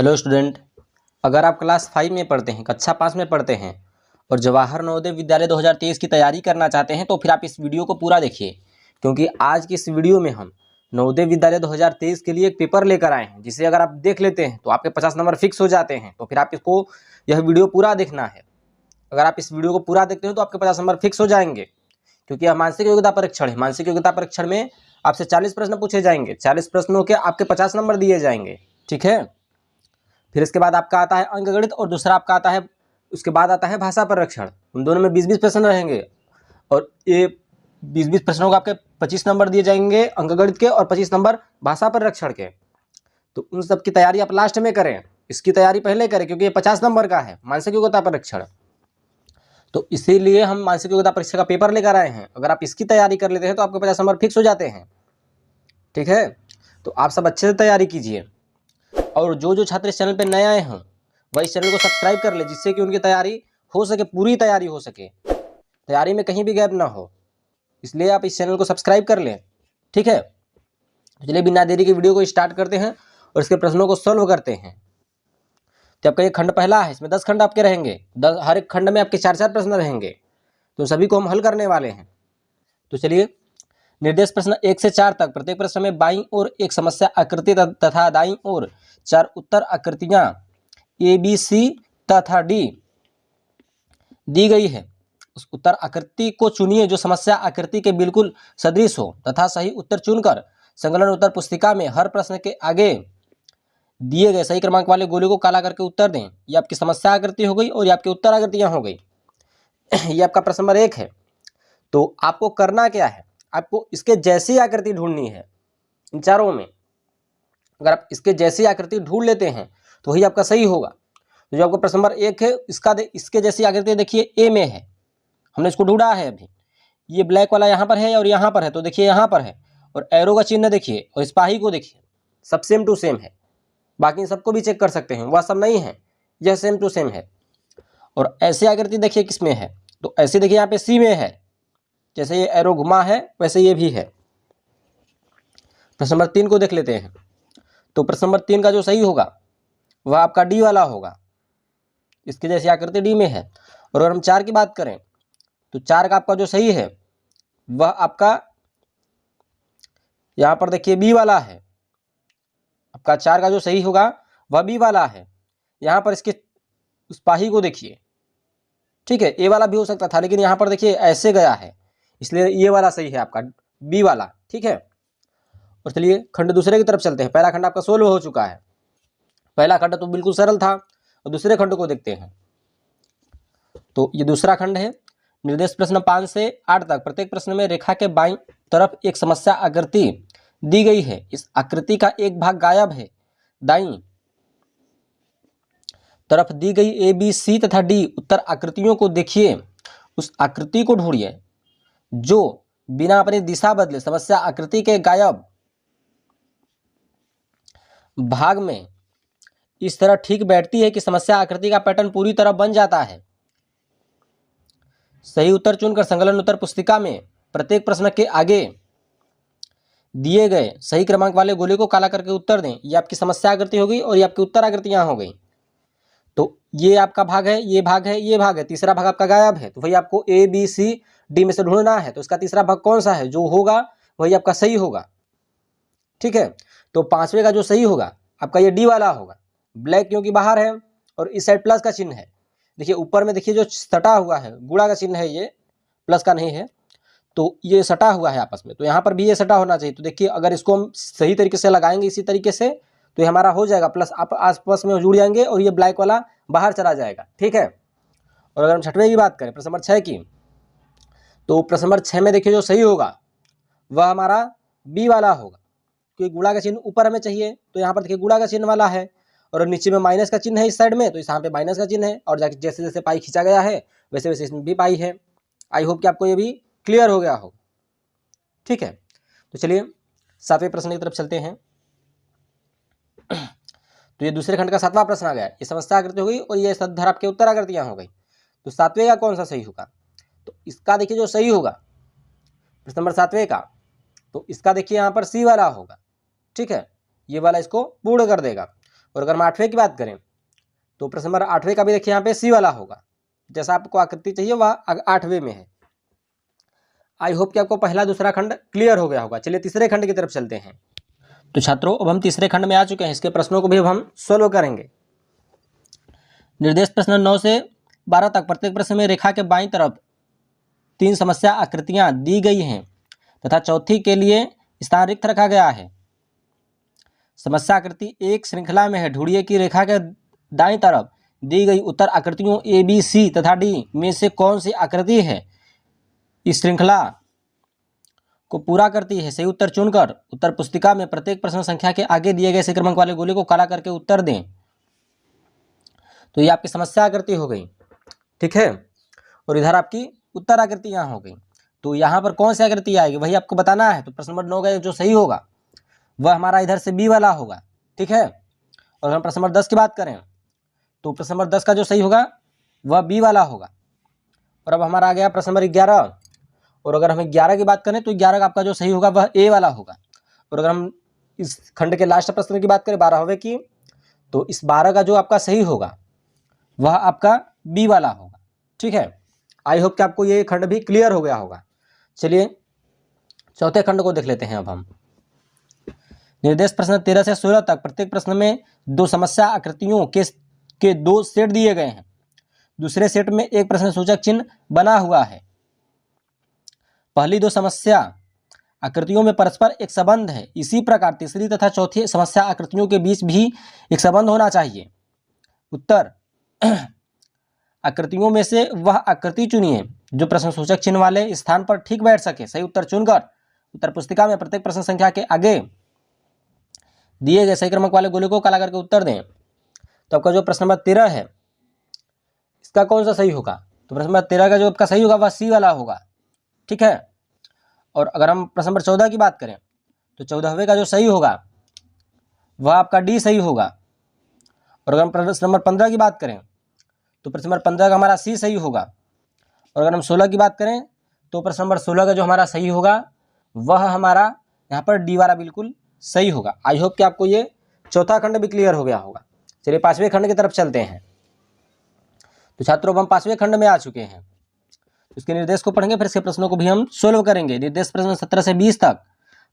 Hello student, अगर आप class 5 में पढ़ते हैं, कक्षा 5 में पढ़ते हैं और जवाहर नवोदय विद्यालय 2023 की तैयारी करना चाहते हैं तो फिर आप इस वीडियो को पूरा देखिए, क्योंकि आज की इस वीडियो में हम नवोदय विद्यालय 2023 के लिए एक पेपर लेकर आए हैं, जिसे अगर आप देख लेते हैं तो आपके 50 नंबर फिक्स हो जाते हैं। तो फिर आप इसको यह वीडियो पूरा देखना है। अगर आप इस वीडियो को पूरा देखते हैं तो आपके 50 नंबर फिक्स हो जाएंगे, क्योंकि यह मानसिक योग्यता परीक्षण है। मानसिक योग्यता परीक्षण में आपसे 40 प्रश्न पूछे जाएंगे, 40 प्रश्नों के आपके 50 नंबर दिए जाएंगे। ठीक है। फिर इसके बाद आपका आता है अंकगणित और दूसरा आपका आता है, उसके बाद आता है भाषा परीक्षण। उन दोनों में 20-20 प्रश्न रहेंगे और ये 20-20 प्रश्नों को आपके 25 नंबर दिए जाएंगे अंकगणित के और 25 नंबर भाषा परीक्षण के। तो उन सब की तैयारी आप लास्ट में करें, इसकी तैयारी पहले करें, क्योंकि ये 50 नंबर का है मानसिक योग्यता परीक्षण। तो इसीलिए हम मानसिक योग्यता परीक्षा का पेपर लेकर आए हैं। अगर आप इसकी तैयारी कर लेते हैं तो आपके 50 नंबर फिक्स हो जाते हैं। ठीक है। तो आप सब अच्छे से तैयारी कीजिए और जो छात्र इस चैनल पर नए आए हों वह इस चैनल को सब्सक्राइब कर ले, जिससे कि उनकी तैयारी हो सके, पूरी तैयारी हो सके, तैयारी में कहीं भी गैप ना हो। इसलिए आप इस चैनल को सब्सक्राइब कर लें। ठीक है। तो चलिए बिना देरी के वीडियो को स्टार्ट करते हैं और इसके प्रश्नों को सॉल्व करते हैं। तो आपका ये खंड पहला है, इसमें 10 खंड आपके रहेंगे, हर एक खंड में आपके 4-4 प्रश्न रहेंगे। तो सभी को हम हल करने वाले हैं। तो चलिए, निर्देश प्रश्न 1 से 4 तक। प्रत्येक प्रश्न में बाईं ओर एक समस्या आकृति तथा दाईं ओर 4 उत्तर आकृतियां ए, बी, सी तथा डी दी गई है। उस उत्तर आकृति को चुनिए जो समस्या आकृति के बिल्कुल सदृश हो तथा सही उत्तर चुनकर संकलन उत्तर पुस्तिका में हर प्रश्न के आगे दिए गए सही क्रमांक वाले गोले को काला करके उत्तर दें। ये आपकी समस्या आकृति हो गई और ये आपकी उत्तर आकृतियां हो गई। ये आपका प्रश्न नंबर 1 है। तो आपको करना क्या है, आपको इसके जैसी आकृति ढूंढनी है। इन चारों में अगर आप इसके जैसी आकृति ढूंढ लेते हैं तो वही आपका सही होगा। तो जो आपका प्रश्न नंबर 1 है, इसके जैसी आकृति देखिए ए में है, हमने इसको ढूंढा है। अभी ये ब्लैक वाला यहाँ पर है और यहाँ पर है, तो देखिए यहाँ पर है और एरो का चिन्ह देखिए और स्पाही को देखिए, सब सेम टू सेम है। बाकी सबको भी चेक कर सकते हैं, वह सब नहीं है, यह सेम टू सेम है। और ऐसी आकृति देखिए किसमें है, तो ऐसे देखिए यहाँ पे सी में है, जैसे ये एरो घुमा है वैसे ये भी है। प्रश्न नंबर 3 को देख लेते हैं। तो प्रश्न नंबर 3 का जो सही होगा वह आपका डी वाला होगा, इसकी जैसी आकृति डी में है। और अगर हम 4 की बात करें तो 4 का आपका जो सही है वह आपका यहाँ पर देखिए बी वाला है। आपका 4 का जो सही होगा वह बी वाला है। यहाँ पर इसके स्पाही को देखिए, ठीक है, ए वाला भी हो सकता था लेकिन यहाँ पर देखिए ऐसे गया है, इसलिए ये वाला सही है आपका बी वाला। ठीक है। और चलिए खंड दूसरे की तरफ चलते हैं। पहला खंड आपका सोल्व हो चुका है। पहला खंड तो बिल्कुल सरल था और दूसरे खंड को देखते हैं। तो ये दूसरा खंड है। निर्देश प्रश्न 5 से 8 तक। प्रत्येक प्रश्न में रेखा के बाईं तरफ एक समस्या आकृति दी गई है। इस आकृति का एक भाग गायब है। दाईं तरफ दी गई ए, बी, सी तथा डी उत्तर आकृतियों को देखिए। उस आकृति को ढूंढिए जो बिना अपनी दिशा बदले समस्या आकृति के गायब भाग में इस तरह ठीक बैठती है कि समस्या आकृति का पैटर्न पूरी तरह बन जाता है। सही उत्तर चुनकर संकलन उत्तर पुस्तिका में प्रत्येक प्रश्न के आगे दिए गए सही क्रमांक वाले गोले को काला करके उत्तर दें। ये आपकी समस्या आकृति हो गई और ये आपकी उत्तर आकृतियां हो गई। तो ये आपका भाग है, ये भाग है, ये भाग है, तीसरा भाग आपका गायब है। तो वही आपको ए, बी, सी, डी में से ढूंढना है। तो इसका तीसरा भाग कौन सा है, जो होगा वही आपका सही होगा। ठीक है। तो 5वें का जो सही होगा आपका ये डी वाला होगा। ब्लैक क्योंकि बाहर है और इस साइड प्लस का चिन्ह है। देखिए ऊपर में देखिए जो सटा हुआ है गुणा का चिन्ह है, ये प्लस का नहीं है, तो ये सटा हुआ है आपस में। तो यहाँ पर भी ये सटा होना चाहिए। तो देखिए अगर इसको हम सही तरीके से लगाएंगे इसी तरीके से तो ये हमारा हो जाएगा प्लस, आप आसपास में जुड़ जाएंगे और ये ब्लैक वाला बाहर चला जाएगा। ठीक है। और अगर हम 6वें की बात करें, प्रश्न नंबर 6 की, तो प्रश्न नंबर 6 में देखिए जो सही होगा वह हमारा बी वाला होगा, क्योंकि गुणा का चिन्ह ऊपर हमें चाहिए। तो यहाँ पर देखिए गुणा का चिन्ह वाला है और नीचे में माइनस का चिन्ह है इस साइड में, तो यहाँ पे माइनस का चिन्ह है और जैसे जैसे पाई खींचा गया है वैसे वैसे इसमें भी पाई है। आई होप कि आपको ये भी क्लियर हो गया हो। ठीक है। तो चलिए 7वें प्रश्न की तरफ चलते हैं। तो ये दूसरे खंड का 7वां प्रश्न आ गया। ये समस्या आकृति हो गई और ये सदधर आपके उत्तर आकृतियां हो गई। तो 7वें का कौन सा सही होगा, तो इसका देखिए जो सही होगा प्रश्न नंबर 7वें का, तो इसका देखिए यहाँ पर सी वाला होगा। ठीक है। ये वाला इसको पूर्ण कर देगा। और अगर हम 8वें की बात करें तो प्रश्न नंबर 8वें का भी देखिए यहाँ पे सी वाला होगा, जैसा आपको आकृति चाहिए वह 8वें में है। आई होप कि आपको पहला दूसरा खंड क्लियर हो गया होगा। चलिए तीसरे खंड की तरफ चलते हैं। तो छात्रों अब हम तीसरे खंड में आ चुके हैं, इसके प्रश्नों को भी अब हम सोल्व करेंगे। निर्देश प्रश्न 9 से 12 तक प्रत्येक प्रश्न में रेखा के बाईं तरफ 3 समस्या आकृतियां दी गई हैं तथा चौथी के लिए स्थान रिक्त रखा गया है। समस्या आकृति एक श्रृंखला में है। ढूंढिए कि रेखा के दाईं तरफ दी गई उत्तर आकृतियों ए बी सी तथा डी में से कौन सी आकृति है इस श्रृंखला को पूरा करती है। सही उत्तर चुनकर उत्तर पुस्तिका में प्रत्येक प्रश्न संख्या के आगे दिए गए क्रमांक वाले गोले को काला करके उत्तर दें। तो ये आपकी समस्या आकृति हो गई, ठीक है, और इधर आपकी उत्तर आकृति यहाँ हो गई। तो यहाँ पर कौन सी आकृति आएगी वही आपको बताना है। तो प्रश्न नंबर 9 का जो सही होगा वह हमारा इधर से बी वाला होगा, ठीक है। और हम प्रश्न नंबर 10 की बात करें तो प्रश्न नंबर 10 का जो सही होगा वह बी वाला होगा। और अब हमारा आ गया प्रश्न नंबर 11, और अगर हम 11 की बात करें तो 11 का आपका जो सही होगा वह ए वाला होगा। और अगर हम इस खंड के लास्ट प्रश्न की बात करें 12वें की, तो इस 12 का जो आपका सही होगा वह आपका बी वाला होगा, ठीक है। आई होप कि आपको ये खंड भी क्लियर हो गया होगा। चलिए चौथे खंड को देख लेते हैं अब हम। निर्देश प्रश्न 13 से 16 तक प्रत्येक प्रश्न में 2 समस्या आकृतियों के 2 सेट दिए गए हैं। दूसरे सेट में एक प्रश्न सूचक चिन्ह बना हुआ है। पहली 2 समस्या आकृतियों में परस्पर एक संबंध है। इसी प्रकार तीसरी तथा चौथी समस्या आकृतियों के बीच भी एक संबंध होना चाहिए। उत्तर आकृतियों में से वह आकृति चुनिए जो प्रश्न सूचक चिन्ह वाले स्थान पर ठीक बैठ सके। सही उत्तर चुनकर उत्तर पुस्तिका में प्रत्येक प्रश्न संख्या के आगे दिए गए सही क्रमांक वाले गोले को काला करके उत्तर दें। तो आपका जो प्रश्न नंबर 13 है इसका कौन सा सही होगा? तो प्रश्न नंबर 13 का जो आपका सही होगा वह सी वाला होगा, ठीक है। और अगर हम प्रश्न नंबर 14 की बात करें तो 14वें का जो सही होगा वह आपका डी सही होगा। और अगर हम प्रश्न नंबर 15 की बात करें तो प्रश्न नंबर 15 का हमारा सी सही होगा। और अगर हम 16 की बात करें तो प्रश्न नंबर 16 का जो हमारा सही होगा वह हमारा यहाँ पर डी वाला बिल्कुल सही होगा। आई होप कि आपको ये चौथा खंड भी क्लियर हो गया होगा। चलिए 5वें खंड की तरफ चलते हैं। तो छात्रों अब हम 5वें खंड में आ चुके हैं। इसके निर्देश को पढ़ेंगे, फिर इसके प्रश्नों को भी हम सोल्व करेंगे। निर्देश प्रश्न 17 से 20 तक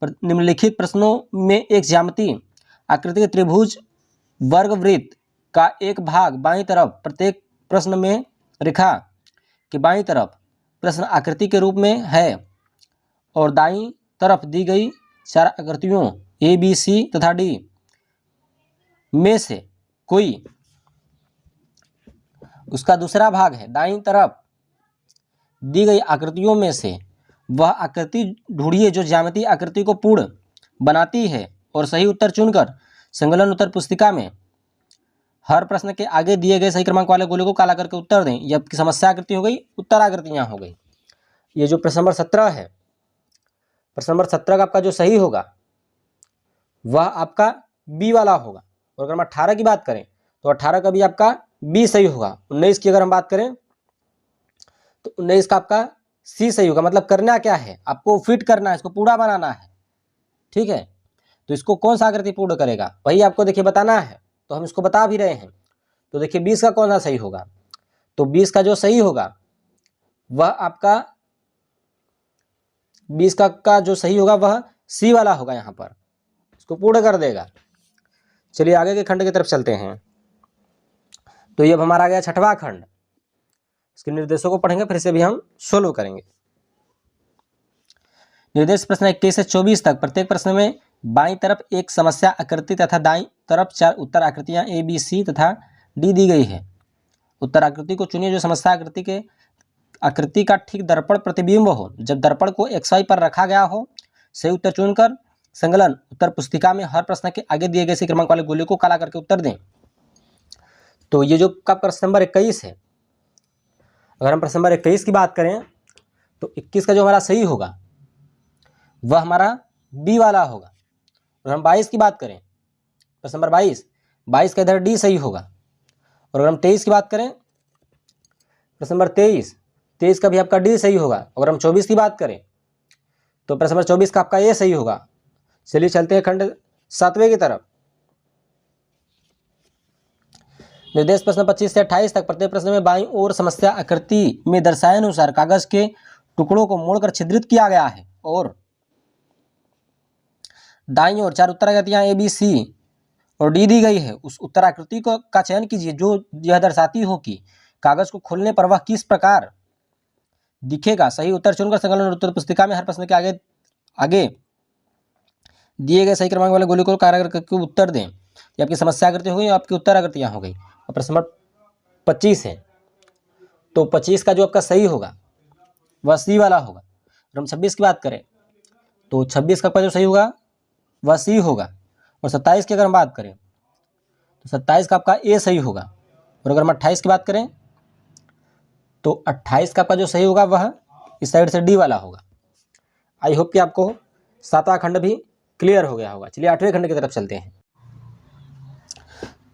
निम्नलिखित प्रश्नों में एक ज्यामितीय आकृति के त्रिभुज वर्गवृत्त का एक भाग बाईं तरफ प्रत्येक प्रश्न में रेखा के बाईं तरफ प्रश्न आकृति के रूप में है और दाईं तरफ दी गई 4 आकृतियों ए बी सी तथा डी में से कोई उसका दूसरा भाग है। दाईं तरफ दी गई आकृतियों में से वह आकृति ढूंढिए जो ज्यामितीय आकृति को पूर्ण बनाती है और सही उत्तर चुनकर संकलन उत्तर पुस्तिका में हर प्रश्न के आगे दिए गए सही क्रमांक वाले गोले को काला करके उत्तर दें। यह आपकी समस्या आकृति हो गई, उत्तर आकृतियां हो गई। ये जो प्रश्न नंबर 17 है, प्रश्न नंबर 17 का आपका जो सही होगा वह आपका बी वाला होगा। और अगर हम 18 की बात करें तो 18 का भी आपका बी सही होगा। 19 की अगर हम बात करें तो 19 का आपका सी सही होगा। मतलब करना क्या है, आपको फिट करना है, इसको पूरा बनाना है, ठीक है। तो इसको कौन सा आकृति पूर्ण करेगा वही आपको देखिए बताना है, तो हम इसको बता भी रहे हैं। तो देखिए 20 का कौन सा सही होगा? तो 20 का जो सही होगा वह आपका 20 का जो सही होगा वह सी वाला होगा, यहाँ पर इसको पूर्ण कर देगा। चलिए आगे के खंड की तरफ चलते हैं। तो ये अब हमारा आ गया 6वां खंड। इसके निर्देशों को पढ़ेंगे, फिर से भी हम सोल्व करेंगे। निर्देश प्रश्न 21 से 24 तक प्रत्येक प्रश्न में बाईं तरफ एक समस्या आकृति तथा दाईं तरफ 4 उत्तर आकृतियां ए बी सी तथा डी दी गई है। उत्तर आकृति को चुनिए जो समस्या आकृति का ठीक दर्पण प्रतिबिंब हो जब दर्पण को XY पर रखा गया हो। सही उत्तर चुनकर संकलन उत्तर पुस्तिका में हर प्रश्न के आगे दिए गए क्रमांक वाले गोले को काला करके उत्तर दें। तो ये जो का प्रश्न नंबर 21 है, अगर हम प्रश्न नंबर 21 की बात करें तो 21 का जो हमारा सही होगा वह हमारा बी वाला होगा। और हम 22 की बात करें, प्रश्न नंबर 22 का इधर डी सही होगा। और अगर हम 23 की बात करें, प्रश्न नंबर 23 का भी आपका डी सही होगा। अगर हम 24 की बात करें तो प्रश्न नंबर 24 का आपका ए सही होगा। चलिए चलते हैं खंड 7वें की तरफ। निर्देश प्रश्न 25 से 28 तक प्रत्येक प्रश्न में बाईं ओर समस्या आकृति में दर्शाए अनुसार कागज के टुकड़ों को मोड़कर छिद्रित किया गया है और दाईं ओर 4 उत्तराकृतियां ए बी सी और डी दी गई है। उस उत्तराकृति का चयन कीजिए जो यह दर्शाती हो कि कागज को खोलने पर वह किस प्रकार दिखेगा। सही उत्तर चुनकर संकलन उत्तर पुस्तिका में हर प्रश्न के आगे दिए गए सही क्रमांक वाले गोली को कार्य करके उत्तर दें। ये आपकी समस्या आकृति हो गई, आपकी उत्तर आकृतियां हो गई। और प्रश्न नंबर 25 है, तो 25 का जो आपका सही होगा वह सी वाला होगा। और हम 26 की बात करें तो 26 का जो सही होगा वह सी होगा। और 27 की अगर हम बात करें तो 27 का आपका ए सही होगा। और अगर हम 28 की बात करें तो 28 का आपका जो सही होगा वह इस साइड से डी वाला होगा। आई होप कि आपको 7वां खंड भी क्लियर हो गया होगा। चलिए 8वें खंड की तरफ चलते हैं।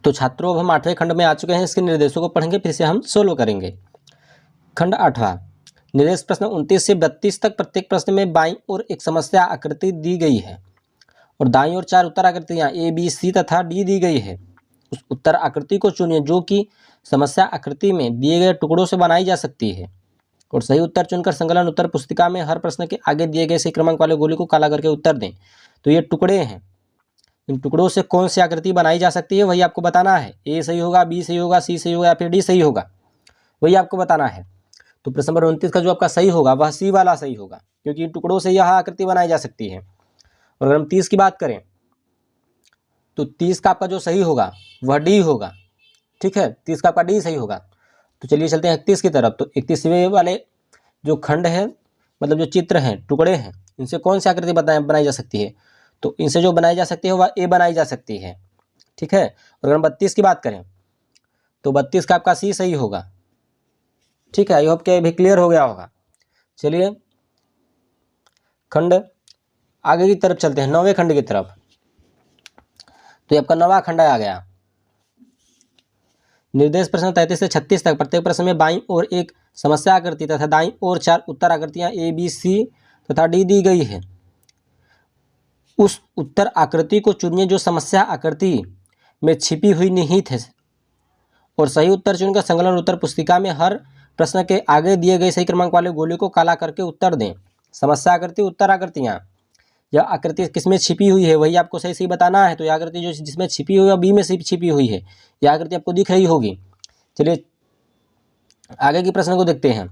तो छात्रों अब हम 8वें खंड में आ चुके हैं। इसके निर्देशों को पढ़ेंगे, फिर से हम सोल्व करेंगे। खंड 8वां, निर्देश प्रश्न 29 से 32 तक प्रत्येक प्रश्न में बाईं ओर एक समस्या आकृति दी गई है और दाईं ओर 4 उत्तर आकृतियां ए बी सी तथा डी दी गई है। उस उत्तर आकृति को चुनिए जो कि समस्या आकृति में दिए गए टुकड़ों से बनाई जा सकती है और सही उत्तर चुनकर संकलन उत्तर पुस्तिका में हर प्रश्न के आगे दिए गए सही क्रमांक वाले गोली को काला करके उत्तर दें। तो ये टुकड़े हैं, इन टुकड़ों से कौन सी आकृति बनाई जा सकती है वही आपको बताना है। ए सही होगा, बी सही होगा, सी सही होगा या फिर डी सही होगा, वही आपको बताना है। तो प्रश्न नंबर 29 का जो आपका सही होगा वह सी वाला सही होगा, क्योंकि इन टुकड़ों से यह आकृति बनाई जा सकती है। और अगर हम 30 की बात करें तो 30 का आपका जो सही होगा वह डी होगा। ठीक है, 30 का आपका डी सही होगा। तो चलिए चलते हैं 31 की तरफ। तो 31वें वाले जो खंड है, मतलब जो चित्र हैं, टुकड़े हैं, इनसे कौन सी आकृति बनाई जा सकती है। तो इनसे जो बनाई जा सकती है वह ए बनाई जा सकती है। ठीक है, और अगर हम 32 की बात करें तो 32 का आपका सी सही होगा। ठीक है, आई होप कि भी क्लियर हो गया होगा। चलिए खंड आगे की तरफ चलते हैं, 9वें खंड की तरफ। तो ये आपका 9वां खंड आ गया। निर्देश प्रश्न 33 से 36 तक प्रत्येक प्रश्न में बाईं ओर एक समस्या आकृति तथा दाईं ओर 4 उत्तर आकृतियां ए बी सी तथा डी दी गई है। उस उत्तर आकृति को चुनिए जो समस्या आकृति में छिपी हुई निहित है और सही उत्तर चुनकर संकलन उत्तर पुस्तिका में हर प्रश्न के आगे दिए गए सही क्रमांक वाले गोले को काला करके उत्तर दें। समस्या आकृति, उत्तर आकृतियां, यह आकृति किसमें छिपी हुई है वही आपको सही सही बताना है। तो यह आकृति जो जिसमें छिपी हुई है बी में से छिपी हुई है, यह आकृति आपको दिख रही होगी। चलिए आगे की प्रश्न को देखते हैं।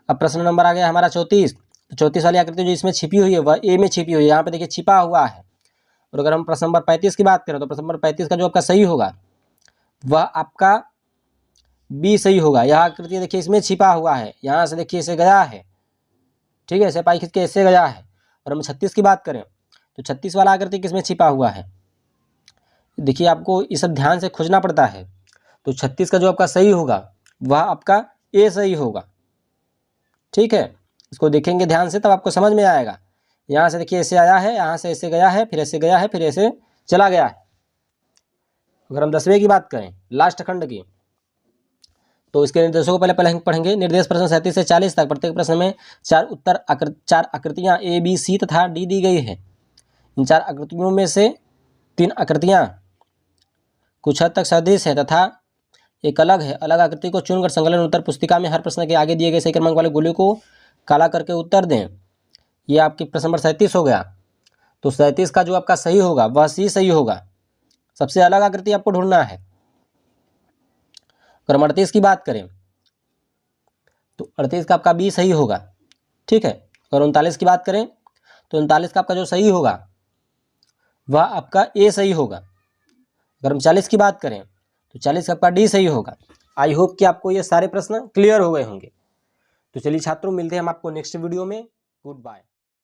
अब प्रश्न नंबर आ गया हमारा 34। तो 34 वाली आकृति जो इसमें छिपी हुई है वह ए में छिपी हुई है, यहाँ पे देखिए छिपा हुआ है। और अगर हम प्रश्न नंबर 35 की बात करें तो प्रश्न नंबर 35 का जो आपका सही होगा वह आपका बी सही होगा। यह आकृति देखिए इसमें छिपा हुआ है, यहाँ से देखिए इसे गया है। ठीक है, इसे पाई खींच के इससे गया है। और हम 36 की बात करें तो 36 वाला आकृति किसमें छिपा हुआ है, देखिए आपको ये सब ध्यान से खोजना पड़ता है। तो 36 का जो आपका सही होगा वह आपका ए सही होगा। ठीक है, इसको देखेंगे ध्यान से तब आपको समझ में आएगा। यहाँ से देखिए ऐसे आया है, यहाँ से ऐसे गया है, फिर ऐसे गया है, फिर ऐसे चला गया है। अगर हम 10वें की बात करें, लास्ट खंड की, तो इसके निर्देशों को पहले पढ़ेंगे। निर्देश प्रश्न 37 से 40 तक प्रत्येक प्रश्न में 4 आकृतियां ए बी सी तथा डी दी गई है। इन 4 आकृतियों में से 3 आकृतियां कुछ हद तक सदृश है तथा एक अलग है। अलग आकृति को चुनकर संकलन उत्तर पुस्तिका में हर प्रश्न के आगे दिए गए सही क्रमांक वाले गोले को काला करके उत्तर दें। ये आपकी प्रश्न नंबर 37 हो गया। तो 37 का जो आपका सही होगा वह सी सही होगा। सबसे अलग आकृति आपको ढूंढना है। अगर हम 38 की बात करें तो 38 का आपका बी सही होगा। ठीक है, अगर 39 की बात करें तो 39 का आपका जो सही होगा वह आपका ए सही होगा। अगर हम 40 की बात करें तो 40 का आपका डी सही होगा। आई होप कि आपको ये सारे प्रश्न क्लियर हो गए होंगे। तो चलिए छात्रों, मिलते हैं हम आपको नेक्स्ट वीडियो में। Good bye.